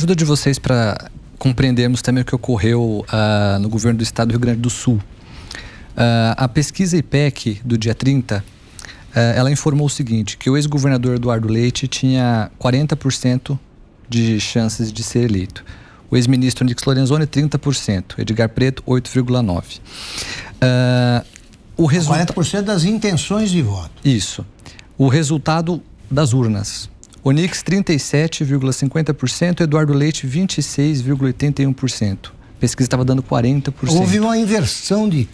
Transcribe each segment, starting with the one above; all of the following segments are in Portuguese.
Ajuda de vocês para compreendermos também o que ocorreu no governo do estado do Rio Grande do Sul. A pesquisa IPEC do dia 30, ela informou o seguinte, que o ex-governador Eduardo Leite tinha 40% de chances de ser eleito. O ex-ministro Onyx Lorenzoni, 30%. Edgar Preto, 8,9%. 40% das intenções de voto. Isso. O resultado das urnas. Onyx, 37,50%, Eduardo Leite, 26,81%. A pesquisa estava dando 40%. Houve uma inversão de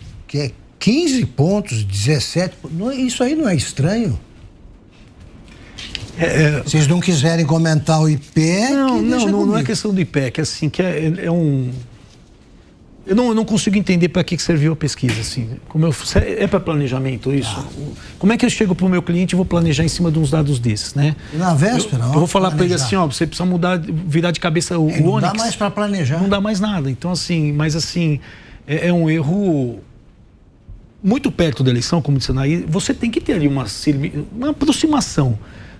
15 pontos, 17 pontos. Isso aí não é estranho? Vocês não quiserem comentar o IPEC? Não é questão do IPEC, assim, que eu não consigo entender para que serviu a pesquisa, assim. É para planejamento isso? Como é que eu chego para o meu cliente e vou planejar em cima de uns dados desses, né? E na véspera, eu vou falar para ele assim, ó, você precisa virar de cabeça o Onyx. Não dá mais para planejar. Não dá mais nada. Então, assim, mas assim, é um erro muito perto da eleição, como disse aí, você tem que ter ali uma aproximação,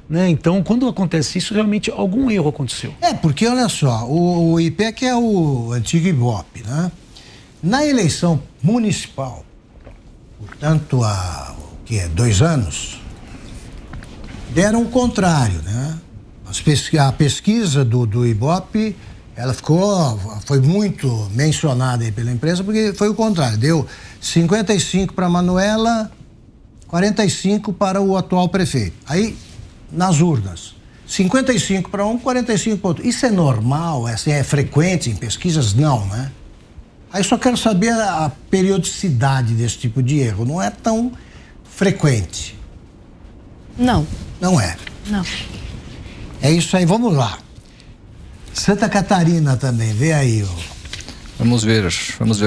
né? Então, quando acontece isso, realmente algum erro aconteceu. Porque, olha só, o IPEC é o antigo Ibope, né? Na eleição municipal, portanto, há 2 anos, deram o contrário, né? A pesquisa do Ibope, ela foi muito mencionada aí pela imprensa, porque foi o contrário. Deu 55 para a Manuela, 45 para o atual prefeito. Aí, nas urnas, 55 para um, 45 para outro. Isso é normal? É frequente em pesquisas? Não, né? Aí só quero saber a periodicidade desse tipo de erro. Não é tão frequente. Não. Não é? Não. É isso aí, vamos lá. Santa Catarina também, vê aí. Vamos ver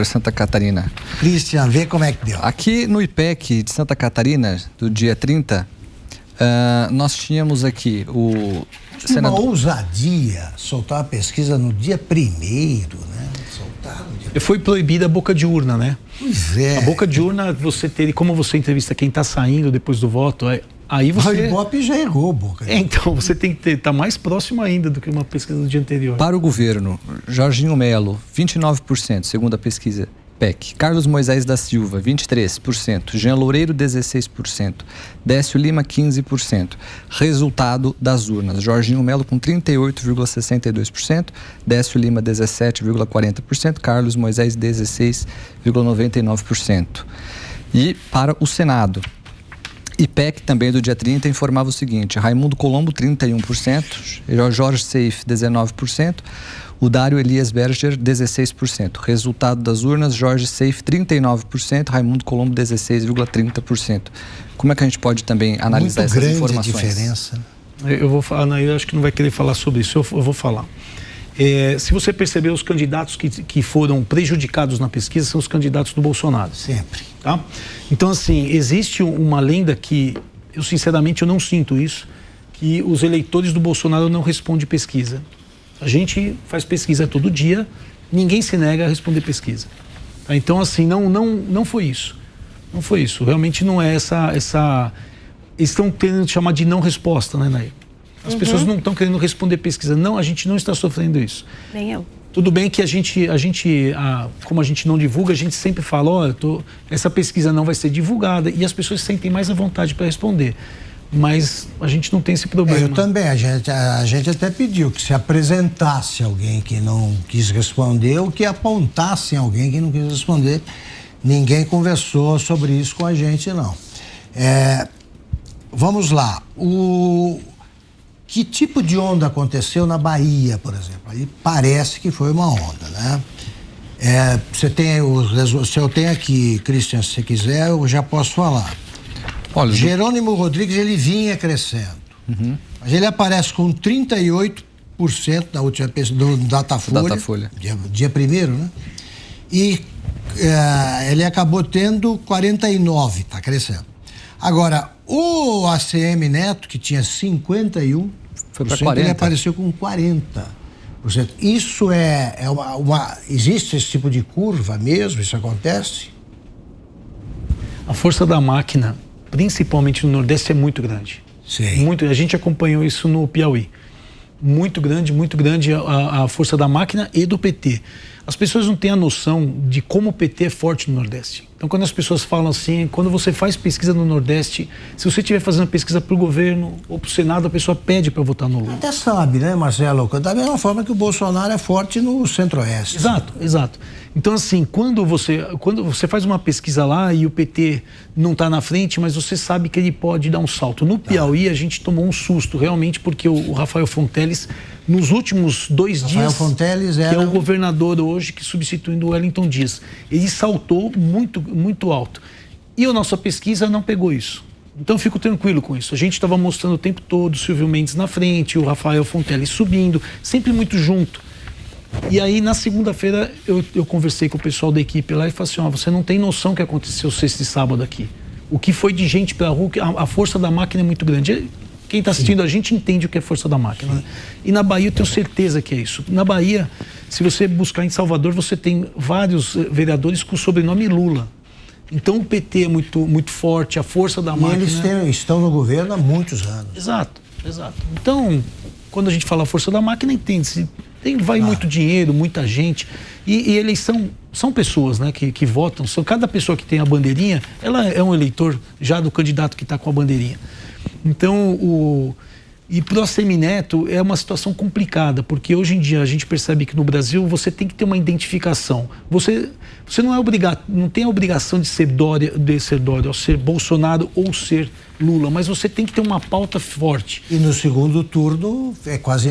Santa Catarina. Christian, vê como é que deu. Aqui no IPEC de Santa Catarina, do dia 30, nós tínhamos aqui o senador... Uma ousadia soltar a pesquisa no dia 1º, né? Foi proibida a boca de urna, né? Pois é. A boca de urna, como você entrevista quem está saindo depois do voto, aí você... O Ibope já errou, boca. Então, você tem que estar mais próximo ainda do que uma pesquisa do dia anterior. Para o governo, Jorginho Melo, 29%, segundo a pesquisa PEC. Carlos Moisés da Silva, 23%. Jean Loureiro, 16%. Décio Lima, 15%. Resultado das urnas. Jorginho Melo com 38,62%. Décio Lima, 17,40%. Carlos Moisés, 16,99%. E para o Senado, IPEC também do dia 30 informava o seguinte: Raimundo Colombo, 31%. Jorge Seif, 19%. O Dário Elias Berger, 16%. Resultado das urnas, Jorge Seif, 39%, Raimundo Colombo, 16,30%. Como é que a gente pode também analisar essas informações? Muito grande a diferença. Eu vou falar, eu acho que não vai querer falar sobre isso, eu vou falar. Se você perceber, os candidatos que foram prejudicados na pesquisa são os candidatos do Bolsonaro. Sempre. Tá? Então, assim, existe uma lenda que, sinceramente, eu não sinto isso, que os eleitores do Bolsonaro não respondem pesquisa. A gente faz pesquisa todo dia, ninguém se nega a responder pesquisa. Tá? Então, assim, não foi isso. Não foi isso. Realmente não é essa... Eles estão querendo chamar de não resposta, né, Nair? As pessoas não estão querendo responder pesquisa. Não, a gente não está sofrendo isso. Nem eu. Tudo bem que como a gente não divulga, a gente sempre fala, essa pesquisa não vai ser divulgada, e as pessoas sentem mais à vontade para responder. Mas a gente não tem esse problema. Eu também, a gente até pediu que se apresentasse alguém que não quis responder ou que apontasse alguém que não quis responder. Ninguém conversou sobre isso com a gente, não. Vamos lá. Que tipo de onda aconteceu na Bahia, por exemplo? Aí parece que foi uma onda, né? Se eu tenho aqui, Christian, se você quiser, eu já posso falar. Olha, Jerônimo Rodrigues, ele vinha crescendo. Mas ele aparece com 38% da última pesquisa do Datafolha. Dia 1º, né? E ele acabou tendo 49%, está crescendo. Agora, o ACM Neto, que tinha 51%, foi para 40%. Ele apareceu com 40%. Isso existe esse tipo de curva mesmo? Isso acontece? A força da máquina, principalmente no Nordeste, é muito grande. Sim. A gente acompanhou isso no Piauí. muito grande a força da máquina e do PT. As pessoas não têm a noção de como o PT é forte no Nordeste. Então, quando as pessoas falam assim, quando você faz pesquisa no Nordeste, se você estiver fazendo pesquisa para o governo ou para o Senado, a pessoa pede para votar no Lula. Até sabe, né, Marcelo? Da mesma forma que o Bolsonaro é forte no Centro-Oeste. Exato. Então, assim, quando você faz uma pesquisa lá e o PT não está na frente, mas você sabe que ele pode dar um salto. No Piauí, a gente tomou um susto, realmente, porque o Rafael Fonteles, nos últimos 2 dias... Rafael Fonteles que é o governador hoje, que substituindo o Wellington Dias. Ele saltou muito alto. E a nossa pesquisa não pegou isso. Então, eu fico tranquilo com isso. A gente estava mostrando o tempo todo o Silvio Mendes na frente, o Rafael Fonteles subindo, sempre muito junto. E aí, na segunda-feira, eu conversei com o pessoal da equipe lá e falei assim, você não tem noção do que aconteceu sexta e sábado aqui. O que foi de gente pela rua, a força da máquina é muito grande. Quem está assistindo a gente entende o que é força da máquina. Né? E na Bahia eu tenho certeza que é isso. Na Bahia, se você buscar em Salvador, você tem vários vereadores com o sobrenome Lula. Então o PT é muito forte, a força da máquina... E eles estão no governo há muitos anos. Exato. Então, quando a gente fala força da máquina, entende-se. Vai muito dinheiro, muita gente. E eleição são pessoas, né, que votam. Cada pessoa que tem a bandeirinha, ela é um eleitor já do candidato que está com a bandeirinha. Então, e para o Assemineto é uma situação complicada, porque hoje em dia a gente percebe que no Brasil você tem que ter uma identificação. Você não é obrigado, não tem a obrigação de ser Dória, ou ser Bolsonaro ou ser Lula, mas você tem que ter uma pauta forte. E no segundo turno é quase